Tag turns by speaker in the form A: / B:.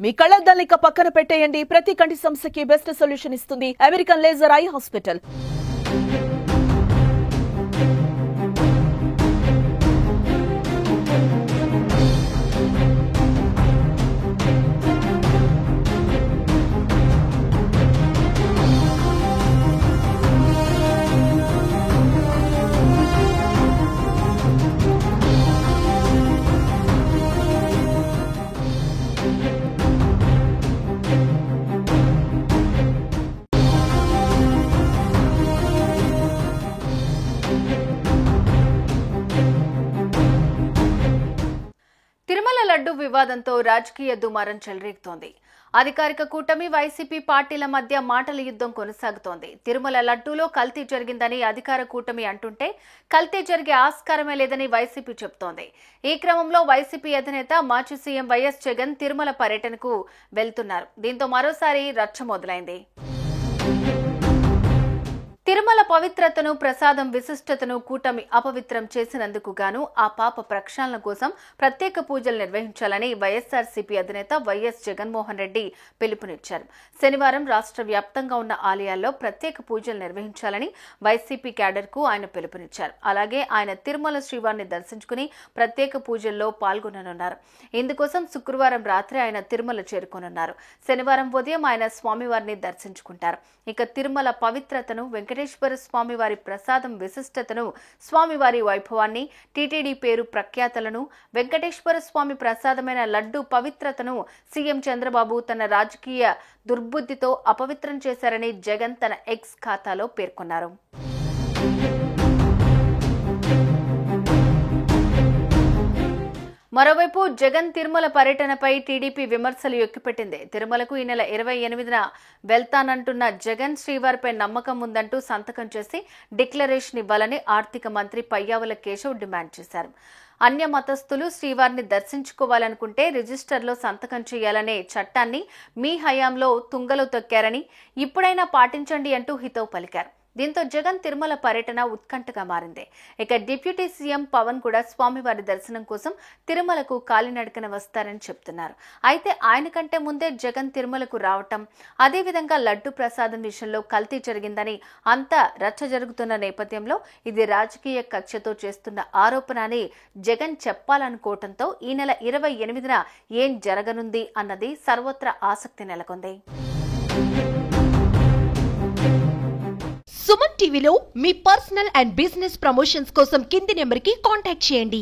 A: మీ కళ్ళద్దాలిక పక్కన పెట్టేయండి. ప్రతి కంటి సమస్యకి బెస్ట్ సొల్యూషన్ ఇస్తుంది American laser eye hospital.
B: Tirumala laddu వివాదంతో రాజకీయ దుమారం చెలరేగుతోంది. అధికారిక కూటమి వైసీపీ పార్టీల మధ్య మాటల యుద్ధం కొనసాగుతోంది. తిరుమల లడ్డూలో కల్తీ జరిగిందని అధికార కూటమి అంటుంటే కల్తీ జరిగే ఆస్కారమే లేదని వైసీపీ చెబుతోంది. ఈ క్రమంలో వైసీపీ అధినేత మాజీ సీఎం వైఎస్ జగన్ తిరుమల పర్యటనకు వెళ్తున్నారు. దీంతో మరోసారి రచ్చ మొదలైంది. తిరుమల పవిత్రతను, ప్రసాదం విశిష్టతను కూటమి అపవిత్రం చేసినందుకు గాను ఆ పాప ప్రక్షాళన కోసం ప్రత్యేక పూజలు నిర్వహించాలని వైఎస్ఆర్సీపీ అధినేత వైఎస్ జగన్మోహన్ రెడ్డి పిలుపునిచ్చారు. శనివారం రాష్ట్ర వ్యాప్తంగా ఉన్న ఆలయాల్లో ప్రత్యేక పూజలు నిర్వహించాలని వైసీపీ క్యాడర్కు ఆయన పిలుపునిచ్చారు. అలాగే ఆయన తిరుమల శ్రీవారిని దర్శించుకుని ప్రత్యేక పూజల్లో పాల్గొననున్నారు. ఇందుకోసం శుక్రవారం రాత్రి ఆయన తిరుమల చేరుకోనున్నారు. శనివారం ఉదయం ఆయన స్వామివారిని దర్శించుకుంటారు. ఇక తిరుమల పవిత్రతను, వెంకటేశ్వర స్వామివారి ప్రసాదం విశిష్టతను, స్వామివారి వైభవాన్ని, టీటీడీ పేరు ప్రఖ్యాతలను, వెంకటేశ్వర స్వామి ప్రసాదమైన లడ్డు పవిత్రతను సీఎం చంద్రబాబు తన రాజకీయ దుర్బుద్ధితో అపవిత్రం చేశారని జగన్ తన ఎక్స్ ఖాతాలో పేర్కొన్నారు. మరోవైపు జగన్ తిరుమల పర్యటనపై టీడీపీ విమర్శలు ఎక్కుపెట్టింది. తిరుమలకు ఈ నెల 28న వెళ్తానంటున్న జగన్ శ్రీవారిపై నమ్మకం ఉందంటూ సంతకం చేసి డిక్లరేషన్ ఇవ్వాలని ఆర్థిక మంత్రి పయ్యావుల కేశవ్ డిమాండ్ చేశారు. అన్య మతస్థులు శ్రీవారిని దర్శించుకోవాలనుకుంటే రిజిస్టర్లో సంతకం చేయాలనే చట్టాన్ని మీ హయాంలో తుంగలో తొక్కారని ఇప్పుడైనా పాటించండి అంటూ హితవు పలికారు. దీంతో జగన్ తిరుమల పర్యటన ఉత్కంఠగా మారింది. ఇక డిప్యూటీ సీఎం పవన్ కూడా స్వామివారి దర్శనం కోసం తిరుమలకు కాలినడకన వస్తారని చెప్తున్నారు. అయితే ఆయన కంటే ముందే జగన్ తిరుమలకు రావటం, అదేవిధంగా లడ్డు ప్రసాదం విషయంలో కల్తీ జరిగిందని అంతా రచ్చ జరుగుతున్న నేపథ్యంలో ఇది రాజకీయ కక్షతో చేస్తున్న ఆరోపణ అని జగన్ చెప్పాలనుకోవడంతో ఈ నెల 28న ఏం జరగనుంది అన్నది సర్వత్రా ఆసక్తి నెలకొంది.
C: సుమన్ టీవీలో మీ పర్సనల్ అండ్ బిజినెస్ ప్రమోషన్స్ కోసం కింది నెంబర్కి కాంటాక్ట్ చేయండి.